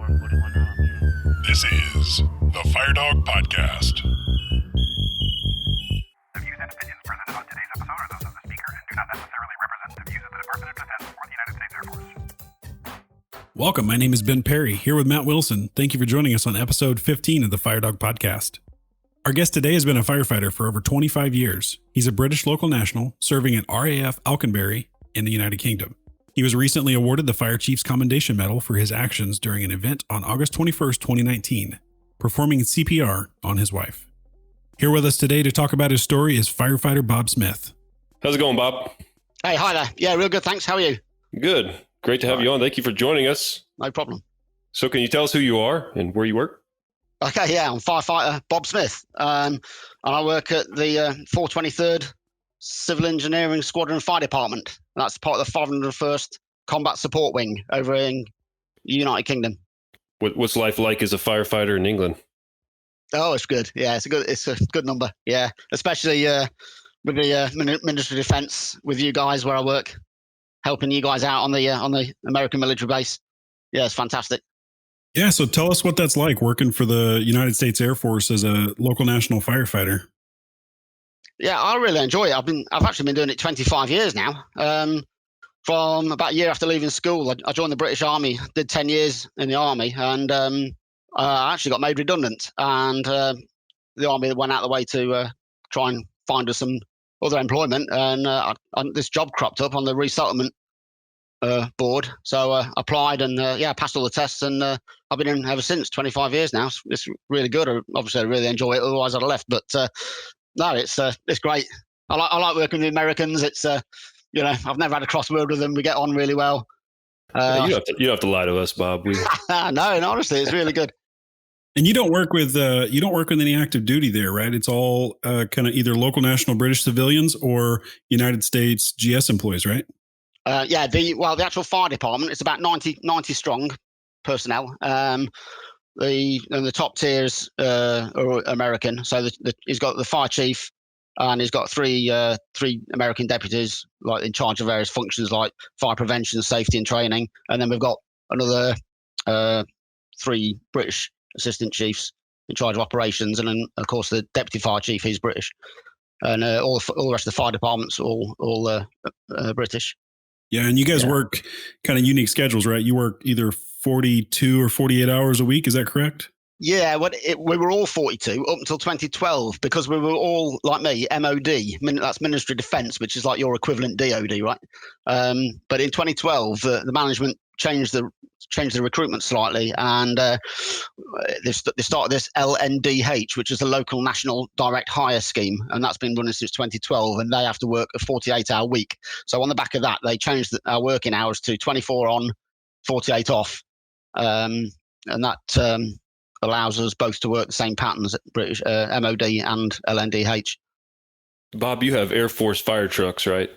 This is the Fire Dog Podcast. The views and opinions presented on today's episode are those of the speaker and do not necessarily represent the views of the Department of Defense or the United States Air Force. Welcome, my name is Ben Perry, here with Matt Wilson. Thank you for joining us on episode 15 of the Fire Dog Podcast. Our guest today has been a firefighter for over 25 years. He's a British local national, serving at RAF Alconbury in the United Kingdom. He was recently awarded the Fire Chief's Commendation Medal for his actions during an event on August 21st, 2019, performing CPR on his wife. Here with us today to talk about his story is firefighter Bob Smith. How's it going, Bob? Hey, hi there. Yeah, real good, thanks. How are you? Good. Great to have you on. Thank you for joining us. No problem. So can you tell us who you are and where you work? Okay, yeah, I'm firefighter Bob Smith, and I work at the 423rd Civil Engineering Squadron Fire Department. That's part of the 501st Combat Support Wing over in the United Kingdom. What's life like as a firefighter in England? Oh, it's good. Yeah, it's a good number. Yeah, especially with the Ministry of Defence with you guys where I work, helping you guys out on the American military base. Yeah, it's fantastic. Yeah, so tell us what that's like working for the United States Air Force as a local national firefighter. Yeah, I really enjoy it. I've actually been doing it 25 years now. From about a year after leaving school, I joined the British Army, did 10 years in the Army, and I actually got made redundant. And the Army went out of the way to try and find us some other employment. And this job cropped up on the resettlement board. So I applied and passed all the tests, and I've been in ever since, 25 years now. It's really good. Obviously, I really enjoy it. Otherwise, I'd have left. But no, it's great. I like working with the Americans. It's I've never had a crossword with them. We get on really well. You don't have to lie to us, Bob. No, honestly, it's really good. And you don't work with any active duty there, right? It's all kind of either local national British civilians or United States GS employees, right? The actual fire department, it's about 90 strong personnel. The top tiers are American. So he's got the fire chief, and he's got three American deputies, like in charge of various functions like fire prevention, safety, and training. And then we've got another 3 British assistant chiefs in charge of operations, and then of course the deputy fire chief, he's British, and all the rest of the fire departments all British. Yeah, and you guys work kind of unique schedules, right? You work either 42 or 48 hours a week. Is that correct? Yeah, we were all 42 up until 2012 because we were all, like me, MOD. That's Ministry of Defence, which is like your equivalent DOD, right? But in 2012, the management changed the recruitment slightly, and they started this LNDH, which is the Local National Direct Hire Scheme, and that's been running since 2012, and they have to work a 48-hour week. So on the back of that, they changed our working hours to 24 on, 48 off, and that allows us both to work the same patterns at British MOD and LNDH. Bob, you have Air Force fire trucks, right?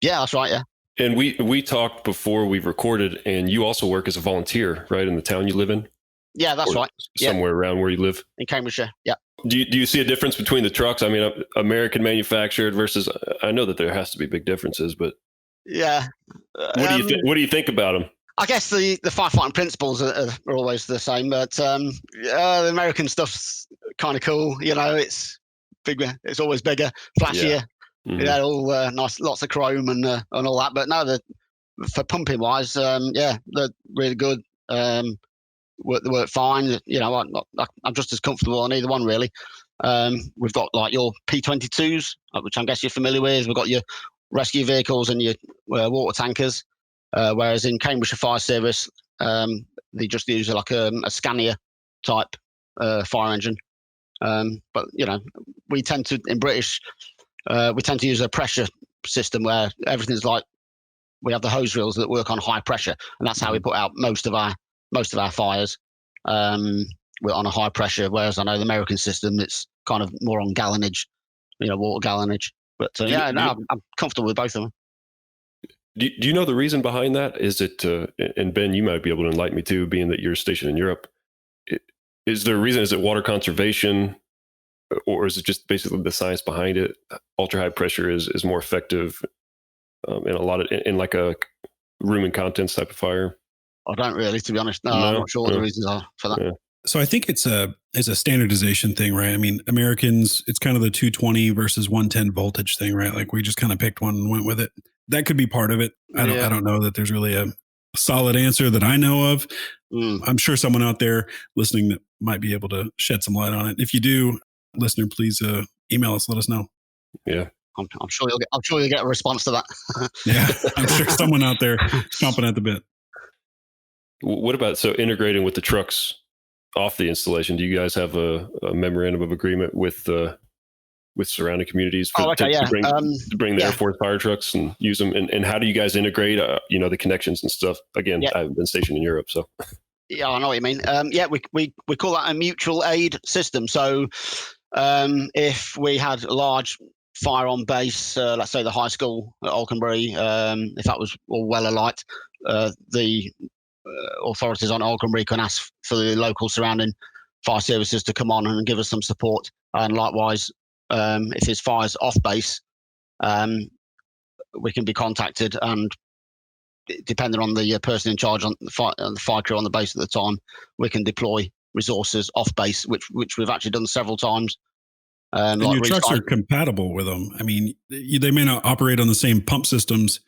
Yeah, that's right, yeah. And we talked before we recorded, and you also work as a volunteer, right, in the town you live in? Yeah, that's right. Somewhere around where you live? In Cambridgeshire, yeah. Do you see a difference between the trucks? I mean, American manufactured versus, I know that there has to be big differences, but yeah. What do you think about them? I guess the firefighting principles are always the same, but the American stuff's kind of cool. It's bigger. It's always bigger, flashier. Yeah. Mm-hmm. All nice, lots of chrome and all that. But no, for pumping wise, they're really good. They work fine. I'm just as comfortable on either one really. We've got like your P22s, which I guess you're familiar with. We've got your rescue vehicles and your water tankers. Whereas in Cambridgeshire Fire Service, they just use like a Scania type fire engine. But we tend to use a pressure system where everything's like, we have the hose reels that work on high pressure, and that's how we put out most of our fires. We're on a high pressure, whereas I know the American system, it's kind of more on gallonage, water gallonage. But I'm comfortable with both of them. Do you know the reason behind that? Is it, and Ben, you might be able to enlighten me too, being that you're stationed in Europe. Is there a reason? Is it water conservation, or is it just basically the science behind it? Ultra high pressure is more effective in a lot of, in like a room and contents type of fire. I don't really, to be honest. No, I'm not sure what the reasons are for that. Yeah. So I think it's a standardization thing, right? I mean, Americans, it's kind of the 220 versus 110 voltage thing, right? Like we just kind of picked one and went with it. That could be part of it. I don't know that there's really a solid answer that I know of. I'm sure someone out there listening that might be able to shed some light on it. If you do, listener, please email us. Let us know. Yeah. I'm sure you'll get a response to that. Yeah, I'm sure someone out there chomping at the bit. What about integrating with the trucks off the installation? Do you guys have a memorandum of agreement with surrounding communities to bring the Air Force fire trucks and use them? And how do you guys integrate, the connections and stuff? Again, I've been stationed in Europe, so. Yeah, I know what you mean. We call that a mutual aid system. So if we had a large fire on base, let's say the high school at Alconbury, if that was all well alight, the authorities on Alconbury can ask for the local surrounding fire services to come on and give us some support. And likewise, if there's fires off base, we can be contacted, and depending on the person in charge on the fire crew on the base at the time, we can deploy resources off base, which we've actually done several times. And your trucks are compatible with them. I mean, they may not operate on the same pump systems,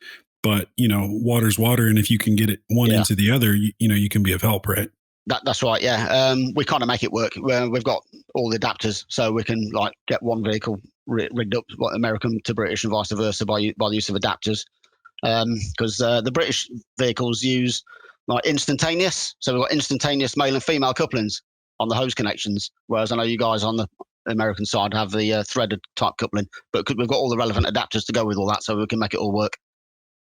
but water's water, and if you can get it one into the other, you can be of help, right? That's right. Yeah, we kind of make it work. We've got all the adapters, so we can get one vehicle rigged up, American to British and vice versa, by the use of adapters. Because the British vehicles use instantaneous, so we've got instantaneous male and female couplings on the hose connections, whereas I know you guys on the American side have the threaded type coupling, but we've got all the relevant adapters to go with all that, so we can make it all work.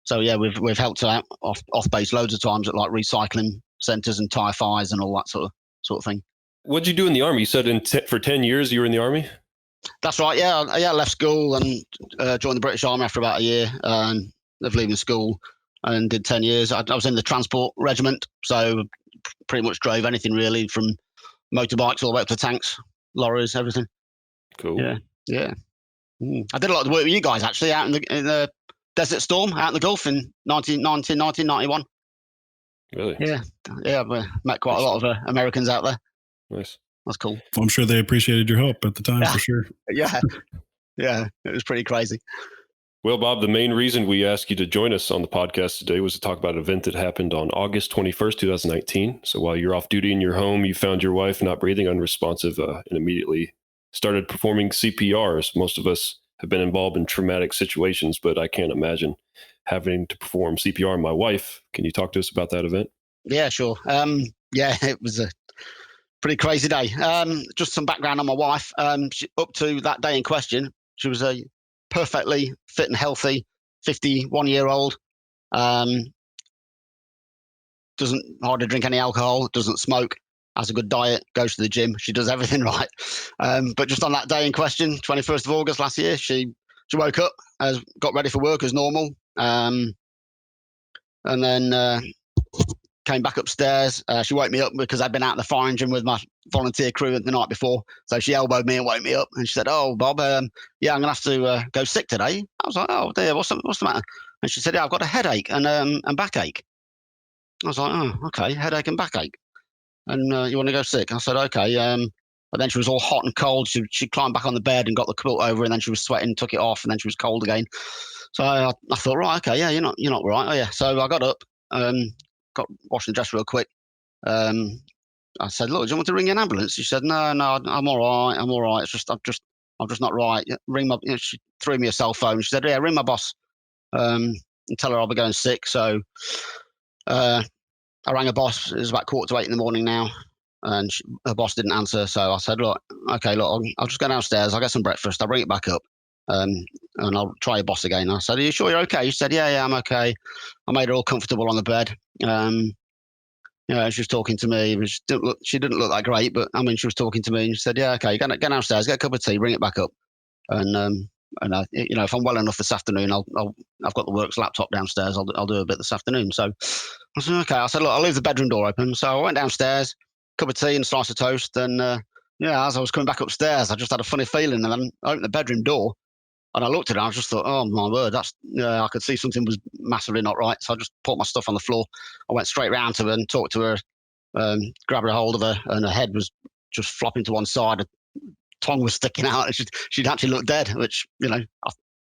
So yeah, we've helped out off base loads of times at recycling centres and tyre fires and all that sort of thing. What did you do in the Army? You said for 10 years you were in the Army? That's right. Yeah, I left school and joined the British Army after about a year of leaving school, and did 10 years. I was in the transport regiment, so pretty much drove anything really, from motorbikes all the way up to tanks, lorries, everything. Cool. Yeah. I did a lot of work with you guys actually out in the Desert Storm out in the Gulf in 1991. Really? Yeah. We met quite a lot of Americans out there. Nice. That's cool. Well, I'm sure they appreciated your help at the time, for sure. Yeah. It was pretty crazy. Well, Bob, the main reason we asked you to join us on the podcast today was to talk about an event that happened on August 21st, 2019. So while you're off duty in your home, you found your wife not breathing, unresponsive, and immediately started performing CPRs. Most of us have been involved in traumatic situations, but I can't imagine having to perform CPR on my wife. Can you talk to us about that event? Yeah, sure. It was a pretty crazy day. Just some background on my wife. Up to that day in question, she was a perfectly fit and healthy 51-year-old. Doesn't hardly drink any alcohol, doesn't smoke, has a good diet, goes to the gym. She does everything right. But just on that day in question, 21st of August last year, she woke up, got ready for work as normal, and then came back upstairs. She woke me up because I'd been out in the fire engine with my volunteer crew the night before. So she elbowed me and woke me up, and she said, "Oh, Bob, I'm going to have to go sick today." I was like, "Oh dear, what's the matter?" And she said, "Yeah, I've got a headache and backache." I was like, "Oh, okay, headache and backache. And you want to go sick?" I said, "Okay." But then she was all hot and cold. She climbed back on the bed and got the quilt over, and then she was sweating, took it off, and then she was cold again. So I thought, right, okay, yeah, you're not right. Oh yeah. So I got up, got washed and dressed real quick. I said, "Look, do you want to ring an ambulance?" She said, No, I'm all right. I'm all right. It's just I'm just not right. Ring my. She threw me a cell phone. She said, "Yeah, ring my boss, and tell her I'll be going sick." So I rang her boss. It was about 7:45 in the morning now, and her boss didn't answer. So I said, "Look, okay, look, I'll just go downstairs. I'll get some breakfast. I'll bring it back up, and I'll try your boss again." I said, "Are you sure you're okay?" She said, Yeah, I'm okay." I made her all comfortable on the bed. She was talking to me. She didn't look that great, but I mean, she was talking to me, and she said, "Yeah, okay, go downstairs, get a cup of tea, bring it back up, and if I'm well enough this afternoon, I've got the works laptop downstairs. I'll do a bit this afternoon." So I said, "Okay." I said, "Look, I'll leave the bedroom door open." So I went downstairs, cup of tea and slice of toast, and as I was coming back upstairs, I just had a funny feeling, and then I opened the bedroom door, And I looked at it, and I just thought, oh my word, I could see something was massively not right. So I just put my stuff on the floor. I went straight round to her and talked to her, grabbed a hold of her, and her head was just flopping to one side. Her tongue was sticking out. And she'd actually looked dead, which,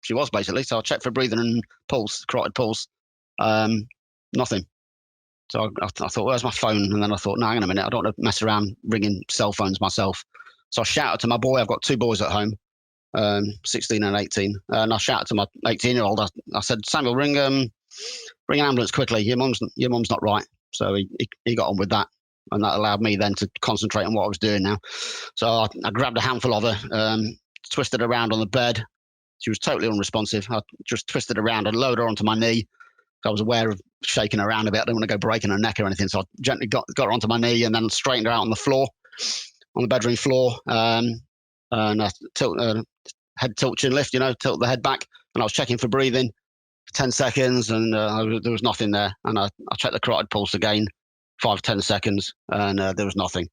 she was basically. So I checked for breathing and pulse, carotid pulse. Nothing. So I thought, where's my phone? And then I thought, no, hang on a minute. I don't want to mess around ringing cell phones myself. So I shouted to my boy. I've got 2 boys at home, 16 and 18. And I shouted to my 18-year-old. I said, Samuel, ring an ambulance quickly. Your mum's not right. So he got on with that. And that allowed me then to concentrate on what I was doing now. So I grabbed a handful of her, twisted her around on the bed. She was totally unresponsive. I just twisted her around and lowered her onto my knee. I was aware of shaking her around a bit. I didn't want to go breaking her neck or anything. So I gently got her onto my knee and then straightened her out on the floor, on the bedroom floor. And I head tilt chin lift, tilt the head back. And I was checking for breathing for 10 seconds and there was nothing there. And I checked the carotid pulse again, 5-10 seconds, and there was nothing.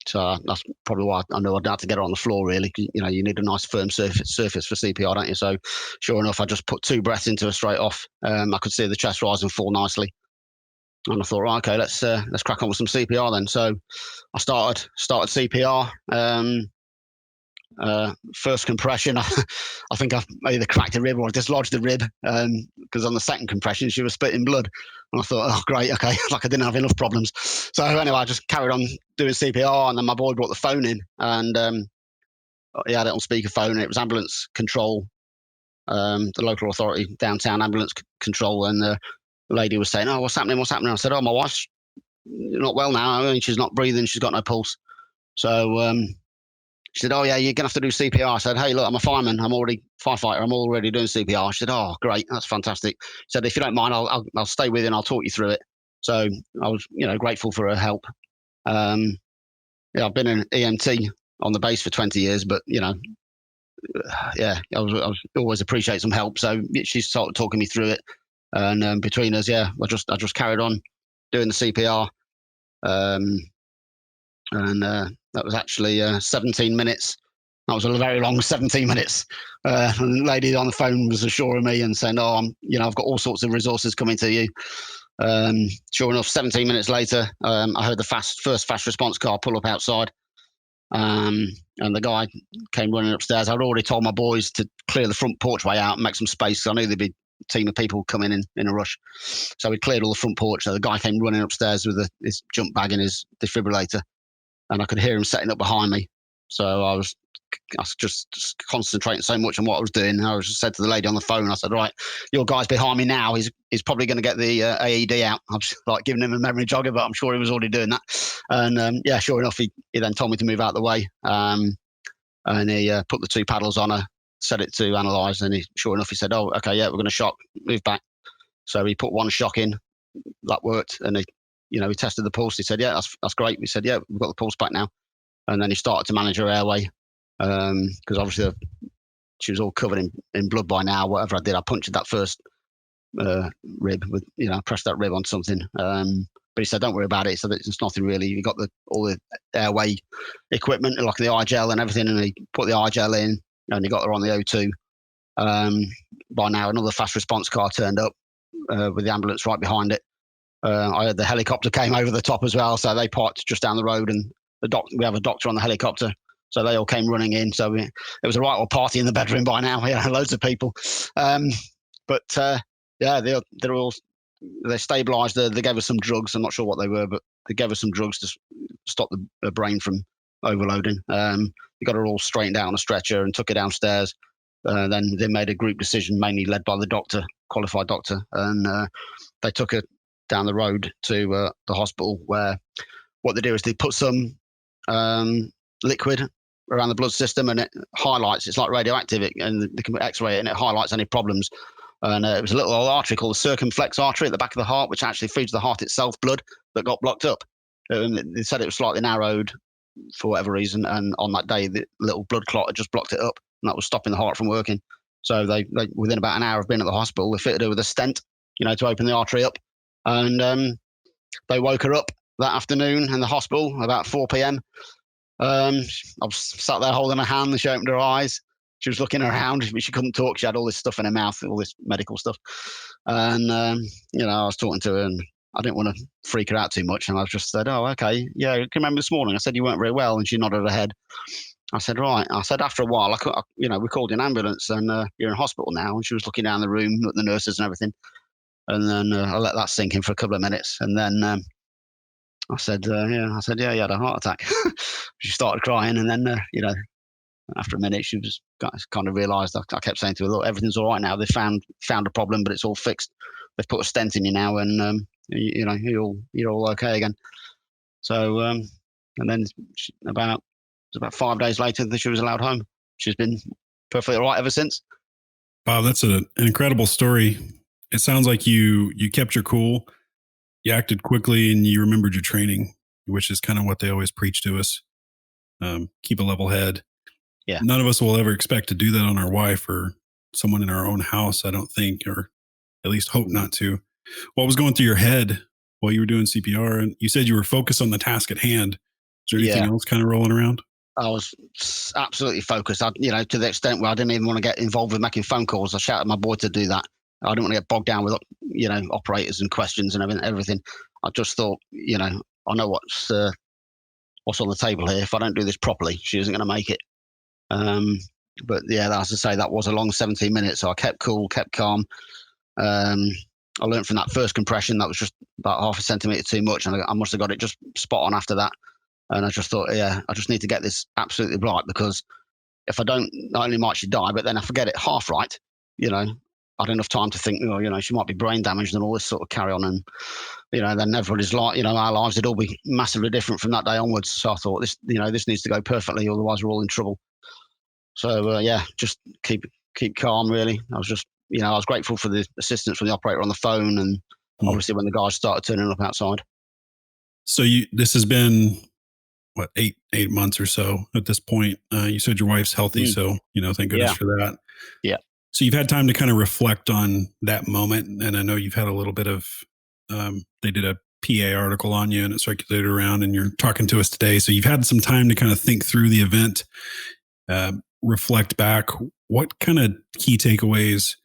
So that's probably why I knew I'd have to get her on the floor, really. You need a nice firm surface for CPR, don't you? So sure enough, I just put 2 breaths into her straight off. I could see the chest rise and fall nicely. And I thought, right, okay, let's crack on with some CPR then. So I started CPR. First compression, I think I either cracked a rib or I dislodged the rib, because on the second compression she was spitting blood, and I thought, oh great, okay, like I didn't have enough problems. So anyway, I just carried on doing CPR, and then my boy brought the phone in, and he had it on speakerphone, and it was ambulance control, the local authority downtown ambulance control, and the lady was saying, oh, what's happening? I said, oh, my wife's not well now. I mean, she's not breathing, she's got no pulse. So she said, oh, yeah, you're going to have to do CPR. I said, hey, look, I'm a fireman. I'm already firefighter. I'm already doing CPR. She said, oh, great. That's fantastic. She said, if you don't mind, I'll stay with you and I'll talk you through it. So I was, grateful for her help. I've been an EMT on the base for 20 years, but, I was always appreciate some help. So she started talking me through it. And between us, I just carried on doing the CPR. And that was actually 17 minutes. That was a very long 17 minutes. And the lady on the phone was assuring me and saying, "Oh, I've got all sorts of resources coming to you." Sure enough, 17 minutes later, I heard the first fast response car pull up outside, and the guy came running upstairs. I'd already told my boys to clear the front porchway out and make some space. I knew there'd be a team of people coming in a rush, so we cleared all the front porch. So the guy came running upstairs with his jump bag and his defibrillator. And I could hear him setting up behind me. So I was just concentrating so much on what I was doing. I just said to the lady on the phone, I said, right, your guy's behind me now. He's probably going to get the AED out. I'm just like giving him a memory jogger, but I'm sure he was already doing that. And sure enough, he then told me to move out of the way. And he put the 2 paddles on her, set it to analyse. And sure enough, he said, oh, okay, yeah, we're going to shock, move back. So he put 1 shock in, that worked. And he tested the pulse. He said, yeah, that's great. We said, yeah, we've got the pulse back now. And then he started to manage her airway, because obviously she was all covered in blood by now. Whatever I did, I punctured that first rib with, pressed that rib on something. But he said, don't worry about it. He said, it's nothing really. You got all the airway equipment, like the eye gel and everything. And he put the eye gel in and he got her on the O2. By now, another fast response car turned up with the ambulance right behind it. I heard the helicopter came over the top as well, so they parked just down the road, and we have a doctor on the helicopter, so they all came running in. So it was a right old party in the bedroom by now. Yeah, loads of people. They stabilised her. They gave her some drugs. I'm not sure what they were, but they gave her some drugs to stop the brain from overloading. They got her all straightened out on a stretcher and took her downstairs. Then they made a group decision, mainly led by the doctor, qualified doctor, and they took her down the road to the hospital, where what they do is they put some liquid around the blood system, and it highlights, it's like radioactive, and they can x-ray it and it highlights any problems. And it was a little old artery called the circumflex artery at the back of the heart, which actually feeds the heart itself blood, that got blocked up. And they said it was slightly narrowed for whatever reason, and on that day the little blood clot had just blocked it up, and that was stopping the heart from working. So they within about an hour of being at the hospital, they fitted her with a stent, to open the artery up. And they woke her up that afternoon in the hospital about 4 p.m. I was sat there holding her hand, and she opened her eyes, She was looking around, but she couldn't talk. She had all this stuff in her mouth, all this medical stuff. And, I was talking to her, and I didn't want to freak her out too much. And I just said, oh, okay. Yeah, you can remember this morning? I said, you weren't very well. And she nodded her head. I said, right. I said, after a while, we called an ambulance, and you're in hospital now. And she was looking down the room at the nurses and everything. And then I let that sink in for a couple of minutes. And then I said, yeah, you had a heart attack. She started crying. And then, after a minute, she was kind of realised. I kept saying to her, look, everything's all right now. They found a problem, but it's all fixed. They've put a stent in you now, and, you're all okay again. So, and then about 5 days later, she was allowed home. She's been perfectly all right ever since. Wow, that's an incredible story. It sounds like you kept your cool, you acted quickly, and you remembered your training, which is kind of what they always preach to us. Keep a level head. Yeah. None of us will ever expect to do that on our wife or someone in our own house, I don't think, or at least hope not to. What was going through your head while you were doing CPR? And you said you were focused on the task at hand. Is there anything else kind of rolling around? I was absolutely focused. To the extent where I didn't even want to get involved with making phone calls. I shouted at my boy to do that. I didn't want to get bogged down with, operators and questions and everything. I just thought, I know what's on the table here. If I don't do this properly, she isn't going to make it. But yeah, as I say, that was a long 17 minutes. So I kept cool, kept calm. I learned from that first compression that was just about half a centimetre too much, and I must have got it just spot on after that. And I just thought, I just need to get this absolutely right, because if I don't, not only might she die, but then if I get it half right, I had enough time to think, she might be brain damaged and all this sort of carry on. And, then everybody's like, our lives would all be massively different from that day onwards. So I thought this needs to go perfectly, otherwise we're all in trouble. So, just keep calm, really. I was just, I was grateful for the assistance from the operator on the phone, and obviously when the guys started turning up outside. So this has been, what, eight months or so at this point. You said your wife's healthy, so, thank goodness for that. Yeah. So you've had time to kind of reflect on that moment. And I know you've had a little bit of, they did a PA article on you and it circulated around, and you're talking to us today. So you've had some time to kind of think through the event, reflect back. What kind of key takeaways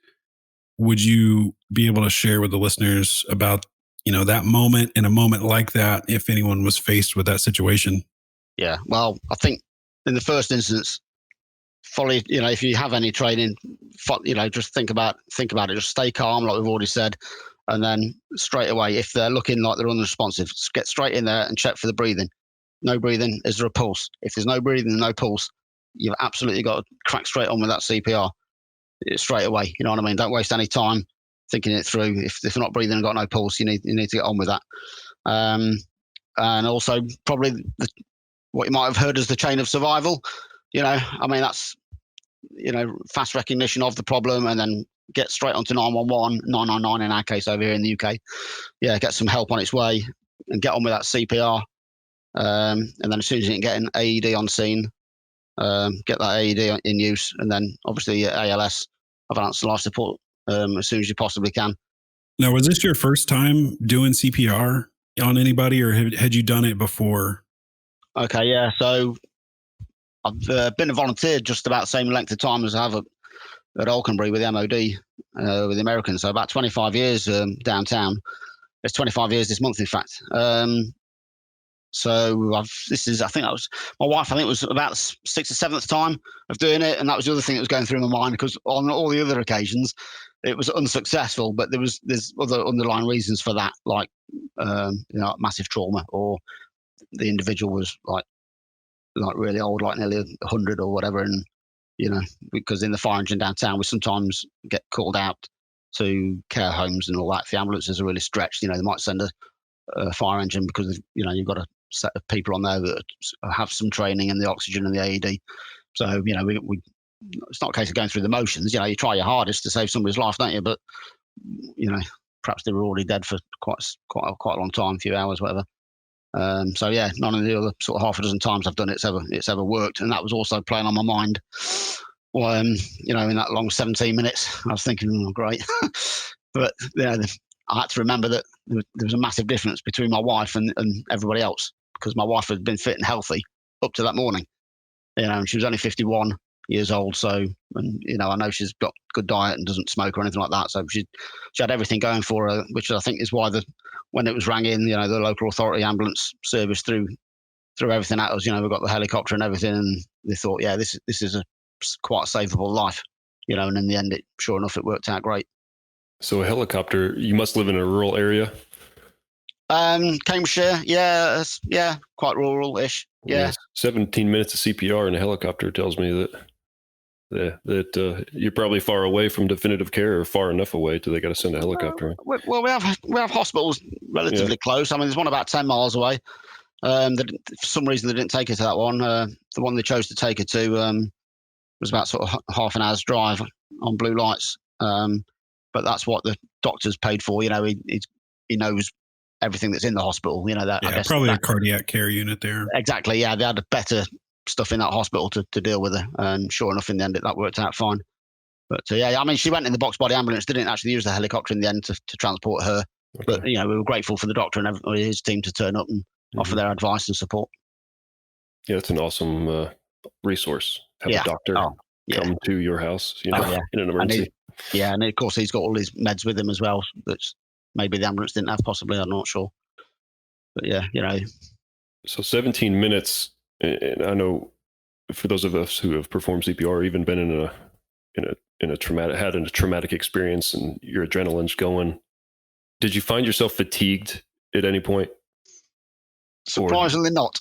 would you be able to share with the listeners about, that moment, in a moment like that, if anyone was faced with that situation? Yeah, well, I think in the first instance, fully, if you have any training, just think about it. Just stay calm, like we've already said, and then straight away, if they're looking like they're unresponsive, get straight in there and check for the breathing. No breathing, is there a pulse? If there's no breathing and no pulse, you've absolutely got to crack straight on with that CPR straight away. You know what I mean? Don't waste any time thinking it through. If they're not breathing and got no pulse, you need to get on with that. And also probably what you might have heard as the chain of survival. That's, fast recognition of the problem, and then get straight onto 911, 999 in our case over here in the UK. Yeah, get some help on its way and get on with that CPR. And then as soon as you can get an AED on scene, get that AED in use, and then obviously ALS, advanced life support, as soon as you possibly can. Now, was this your first time doing CPR on anybody, or had you done it before? Okay, yeah. So I've been a volunteer just about the same length of time as I have at Alconbury with the MOD, with the Americans. So about 25 years downtown. It's 25 years this month, in fact. So I think that was my wife. I think it was about the 6th or 7th time of doing it, and that was the other thing that was going through my mind, because on all the other occasions it was unsuccessful. But there's other underlying reasons for that, like massive trauma, or the individual was like really old, like nearly 100 or whatever, and because in the fire engine downtown we sometimes get called out to care homes and all that. If the ambulances are really stretched, they might send a fire engine, because you've got a set of people on there that have some training in the oxygen and the AED. So we it's not a case of going through the motions. You try your hardest to save somebody's life, don't you? But perhaps they were already dead for quite a long time, a few hours, whatever. So yeah, none of the other sort of half a dozen times I've done it's ever worked, and that was also playing on my mind. Well, in that long 17 minutes, I was thinking, oh, great, but I had to remember that there was a massive difference between my wife and everybody else, because my wife had been fit and healthy up to that morning, and she was only 51, years old. So, and I know she's got good diet and doesn't smoke or anything like that. So she had everything going for her, which I think is why when it was rang in, the local authority ambulance service threw everything at us. We've got the helicopter and everything, and they thought, yeah, this is quite a savable life. And in the end, sure enough, it worked out great. So a helicopter, you must live in a rural area? Cambridgeshire, yeah, quite rural-ish. Yeah. Yes. 17 minutes of CPR in a helicopter tells me that you're probably far away from definitive care, or far enough away till they got to send a helicopter. Well, we have hospitals relatively close. I mean, there's one about 10 miles away. For some reason, they didn't take her to that one. The one they chose to take her to was about sort of half an hour's drive on blue lights. But that's what the doctor's paid for. He knows everything that's in the hospital. I guess probably a cardiac care unit there. Exactly. Yeah, they had better stuff in that hospital to deal with her, and sure enough, in the end, that worked out fine. But I mean, she went in the box body ambulance. Didn't actually use the helicopter in the end to transport her. Okay. But we were grateful for the doctor and his team to turn up and offer their advice and support. Yeah, it's an awesome resource. Have a doctor come to your house, in an emergency. And of course he's got all his meds with him as well, that maybe the ambulance didn't have. Possibly, I'm not sure. But So 17 minutes, and I know for those of us who have performed CPR, or even been in a traumatic experience, and your adrenaline's going. Did you find yourself fatigued at any point? Surprisingly not.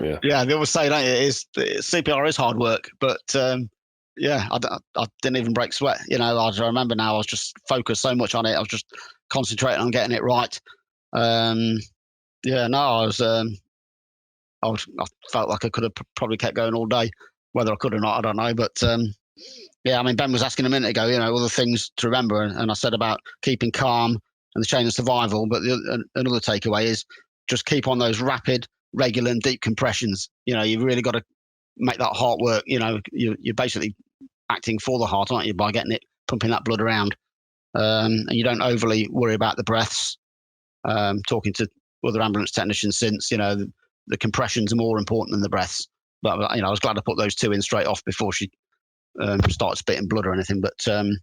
Yeah. They always say, don't you, CPR is hard work, but I didn't even break sweat. I remember now, I was just focused so much on it. I was just concentrating on getting it right. I felt like I could have probably kept going all day. Whether I could or not, I don't know. But I mean, Ben was asking a minute ago, all the things to remember, and I said about keeping calm and the chain of survival. But another takeaway is just keep on those rapid, regular, and deep compressions. You've really got to make that heart work. You're basically acting for the heart, aren't you, by getting it pumping that blood around. And you don't overly worry about the breaths. Talking to other ambulance technicians since, the compressions are more important than the breaths. But I was glad I put those two in straight off before she started spitting blood or anything. But and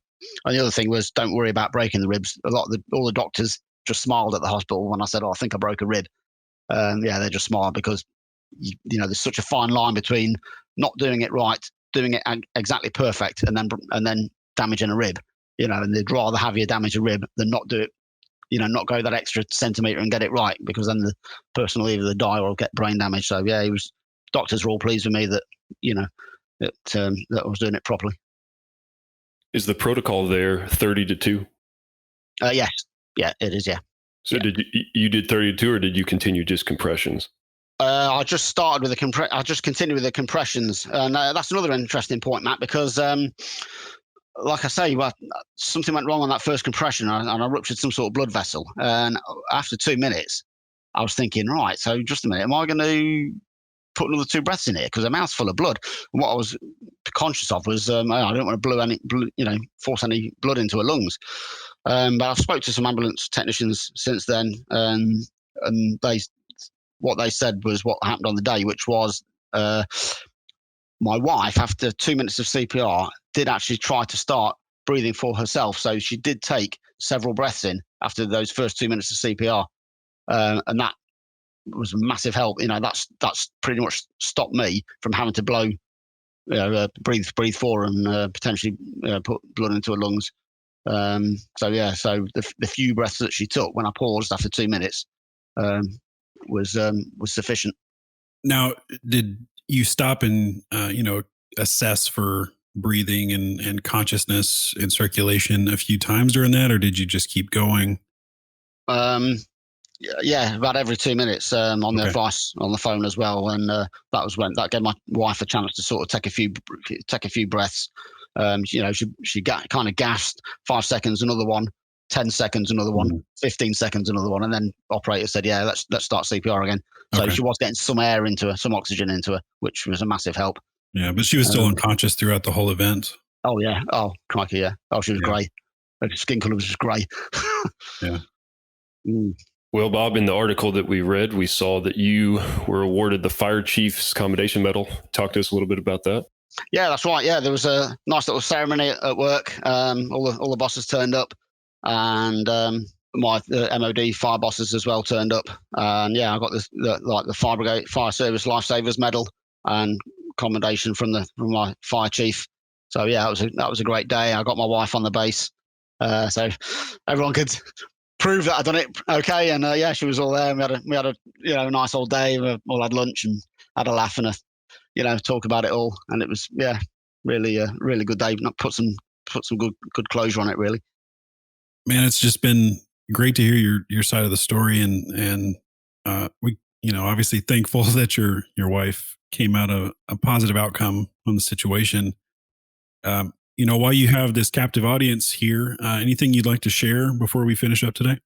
the other thing was, don't worry about breaking the ribs. All the doctors just smiled at the hospital when I said, "Oh, I think I broke a rib." They just smiled because there's such a fine line between not doing it right, doing it exactly perfect, and then damaging a rib. And they'd rather have you damage a rib than not do it. Not go that extra centimetre and get it right, because then the person will either die or get brain damage. So doctors were all pleased with me that that I was doing it properly. Is the protocol there 30-2? Yes. Yeah, it is. Yeah. So did you did 32, or did you continue just compressions? I just started with I just continued with the compressions, and that's another interesting point, Matt, because like I say, something went wrong on that first compression, and I ruptured some sort of blood vessel. And after 2 minutes, I was thinking, right, so just a minute, am I going to put another 2 breaths in here? Because the mouth's full of blood. And what I was conscious of was I don't want to force any blood into her lungs. But I've spoke to some ambulance technicians since then, and what they said was what happened on the day, which was my wife, after 2 minutes of CPR, did actually try to start breathing for herself. So she did take several breaths in after those first 2 minutes of CPR, and that was a massive help. That's pretty much stopped me from having to blow, breathe for and potentially put blood into her lungs. So the few breaths that she took when I paused after 2 minutes was sufficient. Now, did you stop and assess for breathing and consciousness and circulation a few times during that, or did you just keep going? About every 2 minutes on the advice on the phone as well, and that gave my wife a chance to sort of take a few breaths. She kind of gasped 5 seconds, another one, 10 seconds, another one, 15 seconds, another one, and then operator said, "Yeah, let's start CPR again." So she was getting some air into her, some oxygen into her, which was a massive help. Yeah, but she was still unconscious throughout the whole event. Oh yeah. Oh crikey, yeah. Oh, she was grey. Her skin colour was just grey. Yeah. Well, Bob, in the article that we read, we saw that you were awarded the Fire Chief's Commendation Medal. Talk to us a little bit about that. Yeah, that's right. Yeah, there was a nice little ceremony at work. All the bosses turned up, and the MOD fire bosses as well turned up. And yeah, I got the Fire Brigade Fire Service Lifesavers Medal and commendation from my fire chief. So yeah, that was a great day. I got my wife on the base, so everyone could prove that I'd done it okay. And yeah, she was all there. We had a nice old day. We all had lunch and had a laugh and talk about it all. And it was really good day. Put some good closure on it, really. Man, it's just been great to hear your side of the story, and we obviously thankful that your wife came out a positive outcome on the situation. While you have this captive audience here, anything you'd like to share before we finish up today?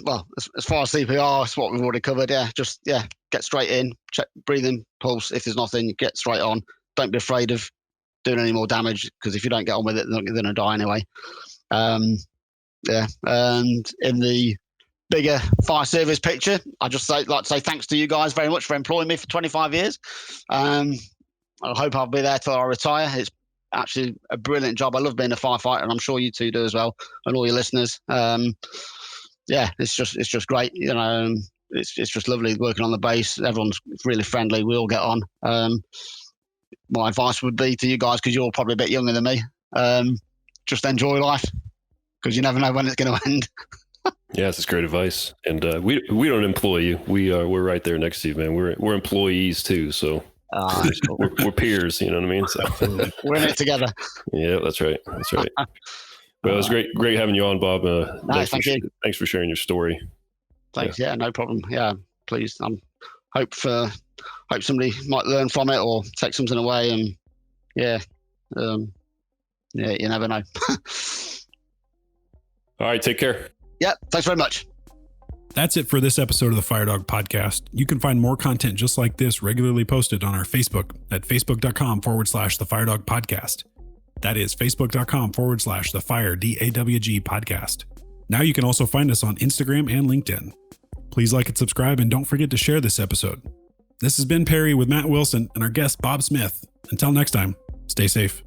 Well, as far as CPR, it's what we've already covered. Get straight in, check breathing, pulse. If there's nothing, get straight on. Don't be afraid of doing any more damage, because if you don't get on with it, they're going to die anyway. And in the bigger fire service picture, I just like to say thanks to you guys very much for employing me for 25 years. I hope I'll be there till I retire. It's actually a brilliant job. I love being a firefighter, and I'm sure you two do as well, and all your listeners. It's just great. It's just lovely working on the base. Everyone's really friendly. We all get on. My advice would be to you guys, because you're all probably a bit younger than me, just enjoy life, because you never know when it's going to end. Yeah, that's great advice. And we don't employ you. We're right there next to you, man. We're employees too, so we're peers. You know what I mean? So we're in it together. Yeah, that's right. Well, it was great having you on, Bob. Thanks for sharing your story. Thanks. Yeah, no problem. Yeah, please. Hope somebody might learn from it or take something away. And you never know. All right, take care. Yeah, thanks very much. That's it for this episode of the Fire Dog Podcast. You can find more content just like this regularly posted on our Facebook at facebook.com/the Fire Dog Podcast. That is facebook.com/the Fire DAWG Podcast. Now you can also find us on Instagram and LinkedIn. Please like and subscribe, and don't forget to share this episode. This has been Perry with Matt Wilson and our guest Bob Smith. Until next time, stay safe.